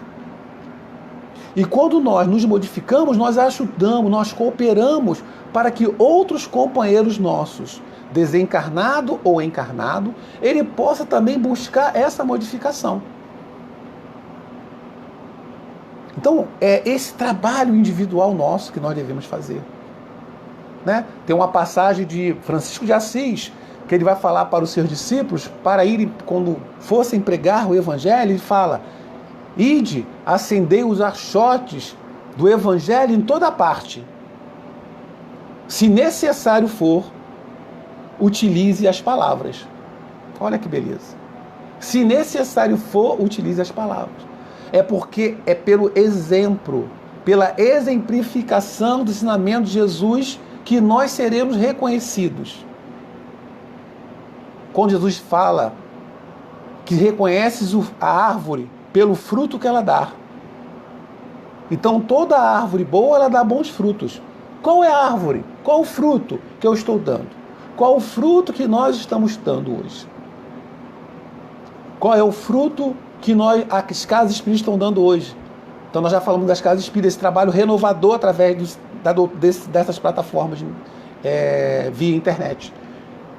E quando nós nos modificamos, nós ajudamos, nós cooperamos para que outros companheiros nossos, desencarnado ou encarnado, ele possa também buscar essa modificação. Então, é esse trabalho individual nosso que nós devemos fazer. Né? Tem uma passagem de Francisco de Assis, que ele vai falar para os seus discípulos, para irem, quando fossem pregar o Evangelho, ele fala, ide, acendei os achotes do Evangelho em toda parte. Se necessário for, utilize as palavras. Olha que beleza. Se necessário for, utilize as palavras. É porque é pelo exemplo, pela exemplificação do ensinamento de Jesus que nós seremos reconhecidos. Quando Jesus fala que reconheces a árvore pelo fruto que ela dá. Então toda árvore boa, ela dá bons frutos. Qual é a árvore? Qual o fruto que eu estou dando? Qual o fruto que nós estamos dando hoje? Qual é o fruto que as casas espíritas estão dando hoje? Então nós já falamos das casas espíritas, esse trabalho renovador através dessas plataformas via internet.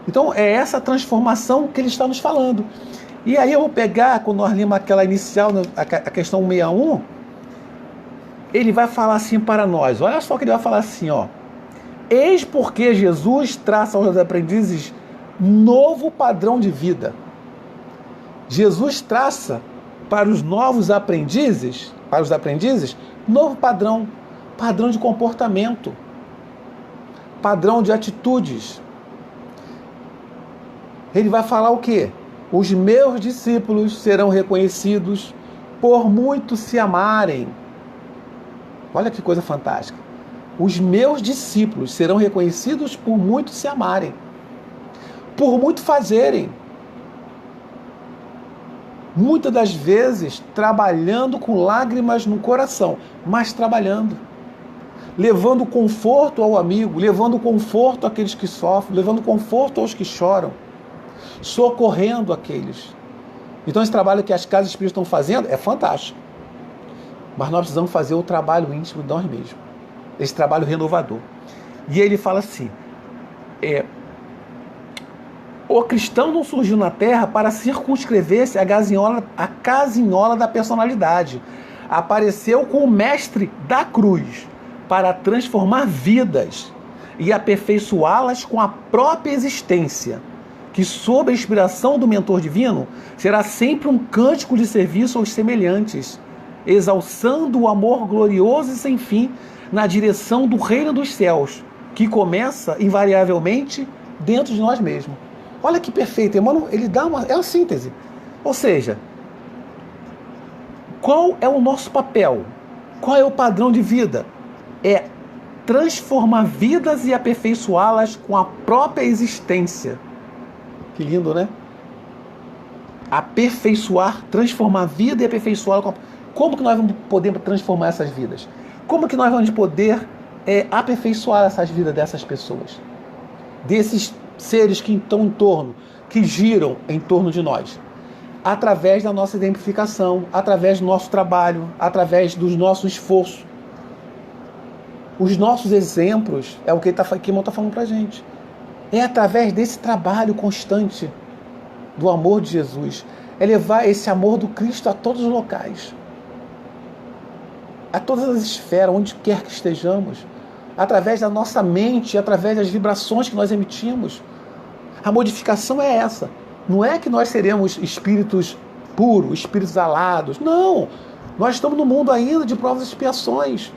Então é essa transformação que ele está nos falando. E aí eu vou pegar, quando nós lemos aquela inicial, a questão 161, ele vai falar assim para nós, olha só que ele vai falar assim, ó. Eis porque Jesus traça aos aprendizes novo padrão de vida. Jesus traça para os novos aprendizes, novo padrão de comportamento, padrão de atitudes. Ele vai falar o quê? Os meus discípulos serão reconhecidos por muito se amarem. Olha que coisa fantástica. Os meus discípulos serão reconhecidos por muito se amarem, por muito fazerem. Muitas das vezes trabalhando com lágrimas no coração, mas trabalhando. Levando conforto ao amigo, levando conforto àqueles que sofrem, levando conforto aos que choram, socorrendo aqueles. Então esse trabalho que as casas espíritas estão fazendo é fantástico. Mas nós precisamos fazer o trabalho íntimo de nós mesmos. Esse trabalho renovador. E ele fala assim, O cristão não surgiu na Terra para circunscrever-se a casinhola da personalidade. Apareceu como mestre da cruz para transformar vidas e aperfeiçoá-las com a própria existência, que, sob a inspiração do mentor divino, será sempre um cântico de serviço aos semelhantes, exalçando o amor glorioso e sem fim na direção do reino dos céus, que começa invariavelmente dentro de nós mesmos. Olha que perfeito, Emmanuel, ele dá uma síntese. Ou seja, qual é o nosso papel? Qual é o padrão de vida? É transformar vidas e aperfeiçoá-las com a própria existência. Que lindo, né? Aperfeiçoar, transformar a vida e aperfeiçoá-la. Como que nós vamos poder transformar essas vidas? Como que nós vamos poder aperfeiçoar essas vidas dessas pessoas? Desses seres que estão em torno, que giram em torno de nós? Através da nossa identificação, através do nosso trabalho, através do nosso esforço. Os nossos exemplos, é o que Emmanuel está falando para a gente. É através desse trabalho constante do amor de Jesus. É levar esse amor do Cristo a todos os locais. A todas as esferas, onde quer que estejamos. Através da nossa mente, através das vibrações que nós emitimos. A modificação é essa. Não é que nós seremos espíritos puros, espíritos alados. Não! Nós estamos no mundo ainda de provas e expiações.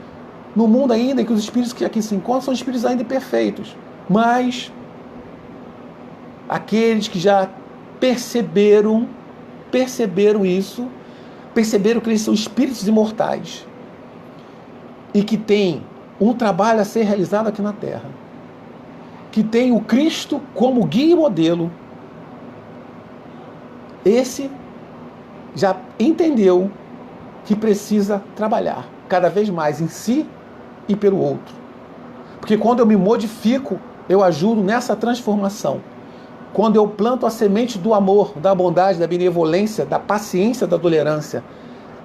No mundo ainda em que os espíritos que aqui se encontram são espíritos ainda imperfeitos. Mas aqueles que já perceberam isso, perceberam que eles são espíritos imortais e que têm um trabalho a ser realizado aqui na Terra, que tem o Cristo como guia e modelo. Esse já entendeu que precisa trabalhar cada vez mais em si e pelo outro. Porque quando eu me modifico, eu ajudo nessa transformação. Quando eu planto a semente do amor, da bondade, da benevolência, da paciência, da tolerância,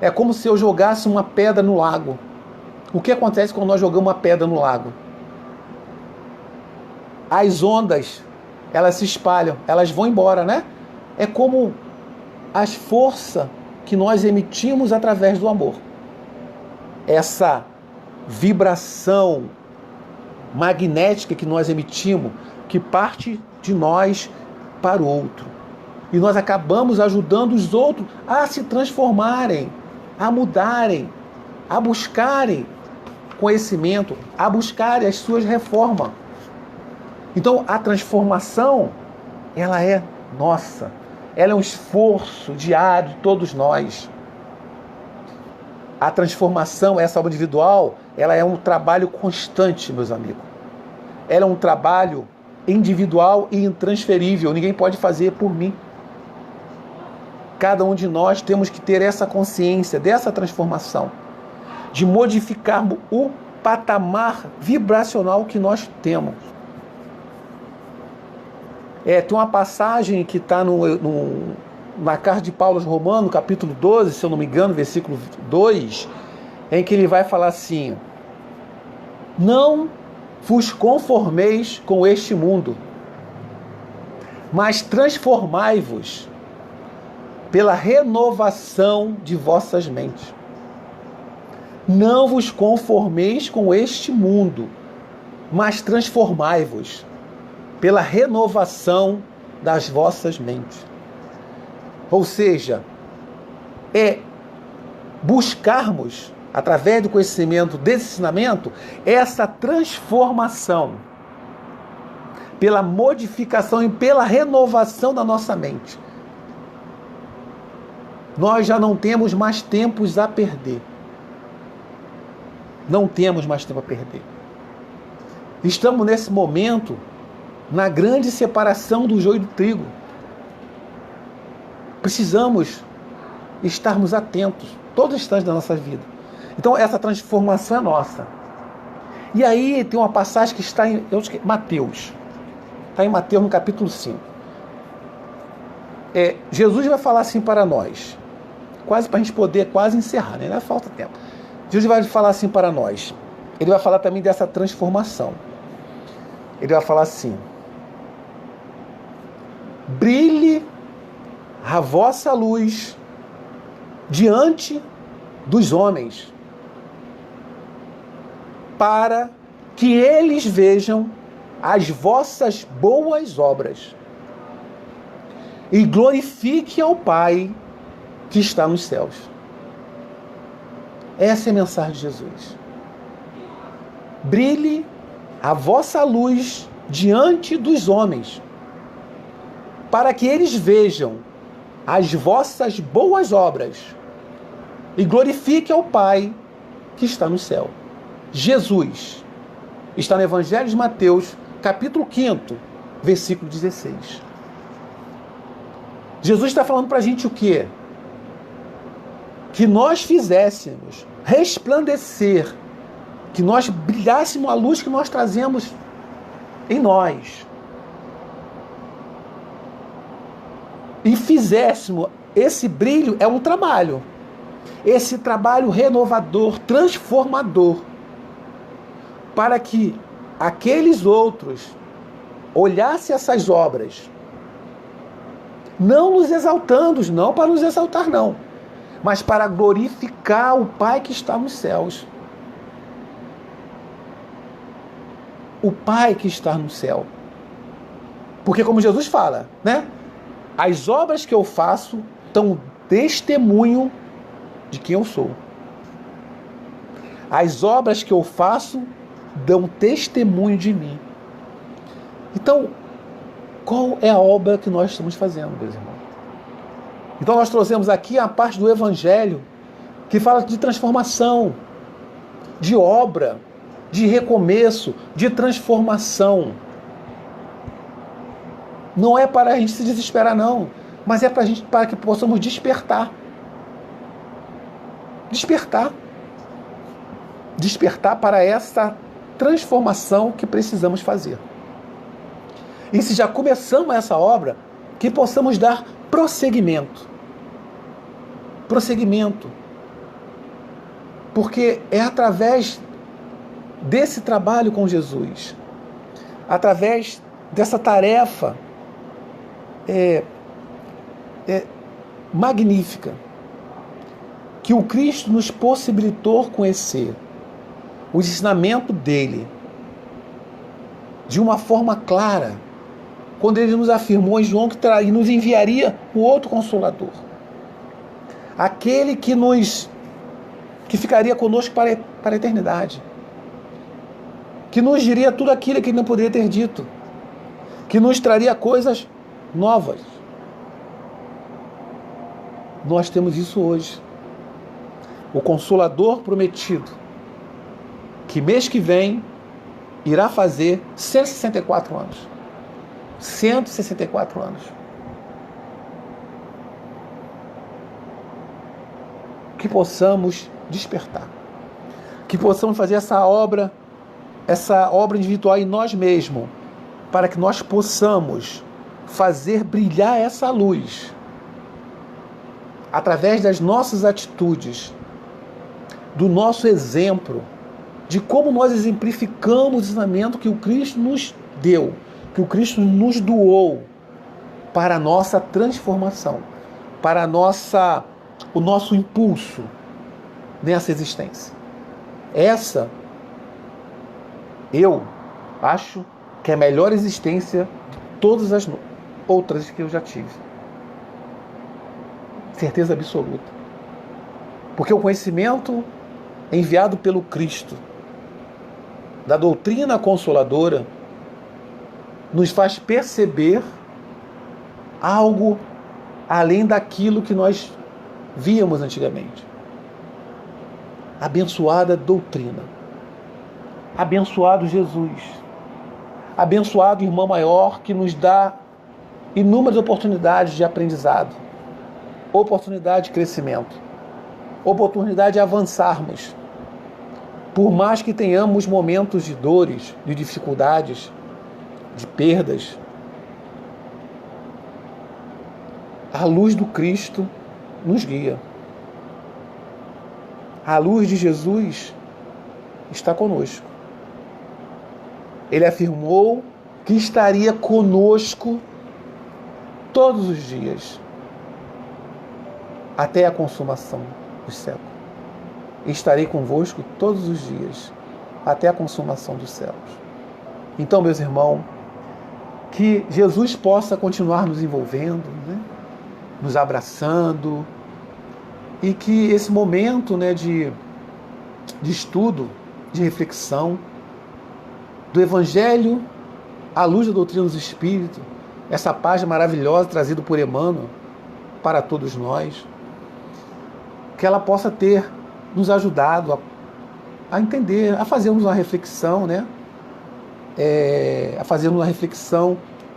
é como se eu jogasse uma pedra no lago. O que acontece quando nós jogamos uma pedra no lago? As ondas, elas se espalham, elas vão embora, né? É como as forças que nós emitimos através do amor. Essa vibração magnética que nós emitimos, que parte de nós para o outro. E nós acabamos ajudando os outros a se transformarem, a mudarem, a buscarem conhecimento, a buscarem as suas reformas. Então a transformação, ela é nossa. Ela é um esforço diário de todos nós. A transformação, essa obra individual, ela é um trabalho constante, meus amigos. Ela é um trabalho individual e intransferível. Ninguém pode fazer por mim. Cada um de nós temos que ter essa consciência dessa transformação, de modificarmos o patamar vibracional que nós temos. Tem uma passagem que está na carta de Paulo aos Romanos, capítulo 12, se eu não me engano, versículo 2, em que ele vai falar assim: não vos conformeis com este mundo, mas transformai-vos pela renovação de vossas mentes. Não vos conformeis com este mundo, mas transformai-vos pela renovação das vossas mentes. Ou seja, é buscarmos, através do conhecimento, desse ensinamento, essa transformação pela modificação e pela renovação da nossa mente. Nós já não temos mais tempos a perder. Não temos mais tempo a perder. Estamos nesse momento na grande separação do joio e do trigo. Precisamos estarmos atentos todos os instantes da nossa vida. Então essa transformação é nossa. E aí tem uma passagem que está em Mateus. Está em Mateus no capítulo 5. Jesus vai falar assim para nós, quase para a gente poder quase encerrar, né? Não falta tempo. Jesus vai falar assim para nós. Ele vai falar também dessa transformação. Ele vai falar assim: brilhe a vossa luz diante dos homens, para que eles vejam as vossas boas obras e glorifiquem ao Pai que está nos céus. Essa é a mensagem de Jesus. Brilhe a vossa luz diante dos homens, para que eles vejam as vossas boas obras e glorifiquem ao Pai que está no céu. Jesus está no Evangelho de Mateus, capítulo 5, versículo 16. Jesus está falando para a gente o quê? Que nós fizéssemos resplandecer, que nós brilhássemos a luz que nós trazemos em nós. E fizéssemos, esse brilho é um trabalho. Esse trabalho renovador, transformador, para que aqueles outros olhassem essas obras, não nos exaltando, não para nos exaltar, não, mas para glorificar o Pai que está nos céus. O Pai que está no céu. Porque como Jesus fala, né? As obras que eu faço dão testemunho de quem eu sou. As obras que eu faço dão testemunho de mim. Então, qual é a obra que nós estamos fazendo, meus irmãos? Então nós trouxemos aqui a parte do Evangelho que fala de transformação, de obra, de recomeço, de transformação. Não é para a gente se desesperar, não, mas é para que possamos despertar. Despertar para essa transformação que precisamos fazer. E se já começamos essa obra, que possamos dar prosseguimento. Porque é através desse trabalho com Jesus, através dessa tarefa magnífica, que o Cristo nos possibilitou conhecer o ensinamento dele de uma forma clara, quando ele nos afirmou em João que nos enviaria o outro Consolador, aquele que ficaria conosco para a eternidade, que nos diria tudo aquilo que ele não poderia ter dito, que nos traria coisas novas. Nós temos isso hoje. O Consolador prometido, que mês que vem irá fazer 164 anos. 164 anos. Que possamos despertar. Que possamos fazer essa obra individual em nós mesmos, para que nós possamos fazer brilhar essa luz através das nossas atitudes, do nosso exemplo, de como nós exemplificamos o ensinamento que o Cristo nos deu, que o Cristo nos doou para a nossa transformação, para o nosso impulso nessa existência. Essa, eu acho que é a melhor existência de todas as outras que eu já tive. Certeza absoluta. Porque o conhecimento enviado pelo Cristo, da doutrina consoladora, nos faz perceber algo além daquilo que nós víamos antigamente. Abençoada doutrina. Abençoado Jesus. Abençoado irmão maior que nos dá inúmeras oportunidades de aprendizado, oportunidade de crescimento, oportunidade de avançarmos. Por mais que tenhamos momentos de dores, de dificuldades, de perdas, a luz do Cristo nos guia. A luz de Jesus está conosco. Ele afirmou que estaria conosco todos os dias, até a consumação dos séculos. Estarei convosco todos os dias, até a consumação dos séculos. Então, meus irmãos, que Jesus possa continuar nos envolvendo, né? Nos abraçando, e que esse momento, né, de estudo, de reflexão, do Evangelho à luz da doutrina dos Espíritos, essa página maravilhosa trazida por Emmanuel para todos nós, que ela possa ter nos ajudado a entender, a fazermos uma reflexão, né? A fazermos uma reflexão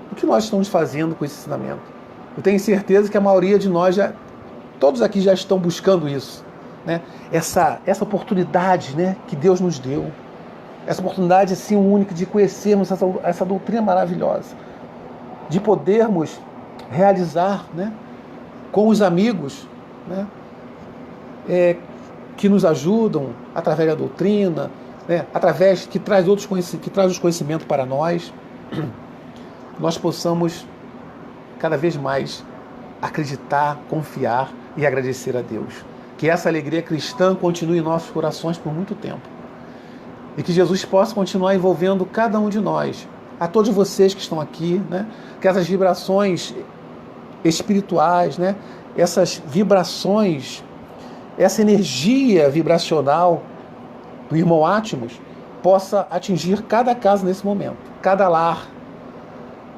do que nós estamos fazendo com esse ensinamento. Eu tenho certeza que a maioria de nós, todos aqui já estão buscando isso, né? Essa oportunidade, né, que Deus nos deu, essa oportunidade assim única de conhecermos essa doutrina maravilhosa, de podermos realizar, né, com os amigos, né, que nos ajudam através da doutrina, né, através que traz os conhecimentos para nós possamos cada vez mais acreditar, confiar e agradecer a Deus. Que essa alegria cristã continue em nossos corações por muito tempo. E que Jesus possa continuar envolvendo cada um de nós, a todos vocês que estão aqui, né? Que essas vibrações espirituais, né? Essas vibrações, essa energia vibracional do irmão Átmos possa atingir cada casa nesse momento, cada lar,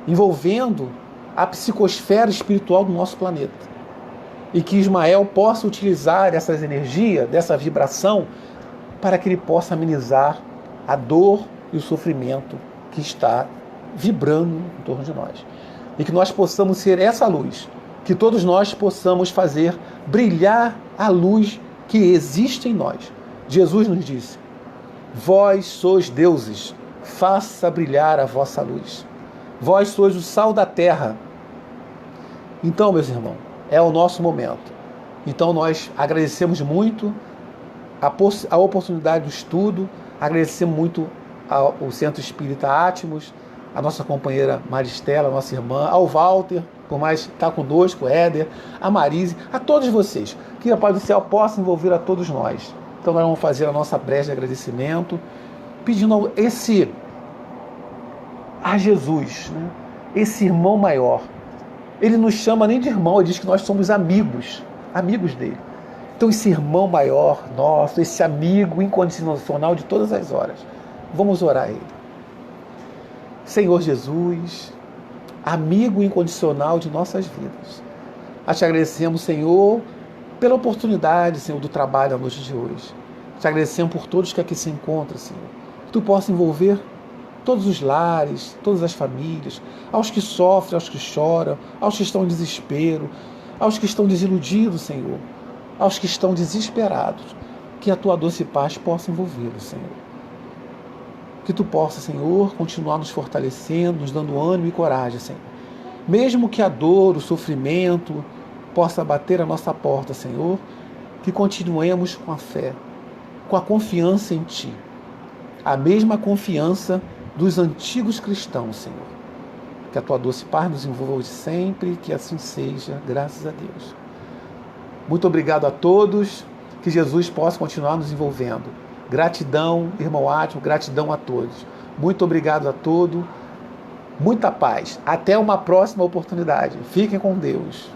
envolvendo a psicosfera espiritual do nosso planeta. E que Ismael possa utilizar essas energias, dessa vibração, para que ele possa amenizar a dor e o sofrimento que está vibrando em torno de nós. E que nós possamos ser essa luz, que todos nós possamos fazer brilhar a luz que existe em nós. Jesus nos disse: vós sois deuses, faça brilhar a vossa luz. Vós sois o sal da terra. Então, meus irmãos, é o nosso momento. Então nós agradecemos muito a oportunidade do estudo, agradecemos muito ao Centro Espírita Átmos, a nossa companheira Maristela, nossa irmã, ao Walter, por mais estar conosco, o Éder, a Marise, a todos vocês. Que a paz do céu possa envolver a todos nós. Então nós vamos fazer a nossa prece de agradecimento, pedindo a Jesus, né? Esse irmão maior. Ele não nos chama nem de irmão, ele diz que nós somos amigos dele. Então esse irmão maior nosso, esse amigo incondicional de todas as horas, vamos orar a ele. Senhor Jesus, amigo incondicional de nossas vidas, nós te agradecemos, Senhor, pela oportunidade, Senhor, do trabalho à noite de hoje. Te agradecemos por todos que aqui se encontram, Senhor. Que tu possa envolver todos os lares, todas as famílias, aos que sofrem, aos que choram, aos que estão em desespero, aos que estão desiludidos, Senhor, aos que estão desesperados, que a tua doce paz possa envolvê-los, Senhor. Que tu possa, Senhor, continuar nos fortalecendo, nos dando ânimo e coragem, Senhor. Mesmo que a dor, o sofrimento possa bater a nossa porta, Senhor, que continuemos com a fé, com a confiança em Ti. A mesma confiança dos antigos cristãos, Senhor. Que a tua doce paz nos envolva sempre, que assim seja, graças a Deus. Muito obrigado a todos, que Jesus possa continuar nos envolvendo. Gratidão, irmão Átimo, gratidão a todos. Muito obrigado a todos, muita paz. Até uma próxima oportunidade. Fiquem com Deus.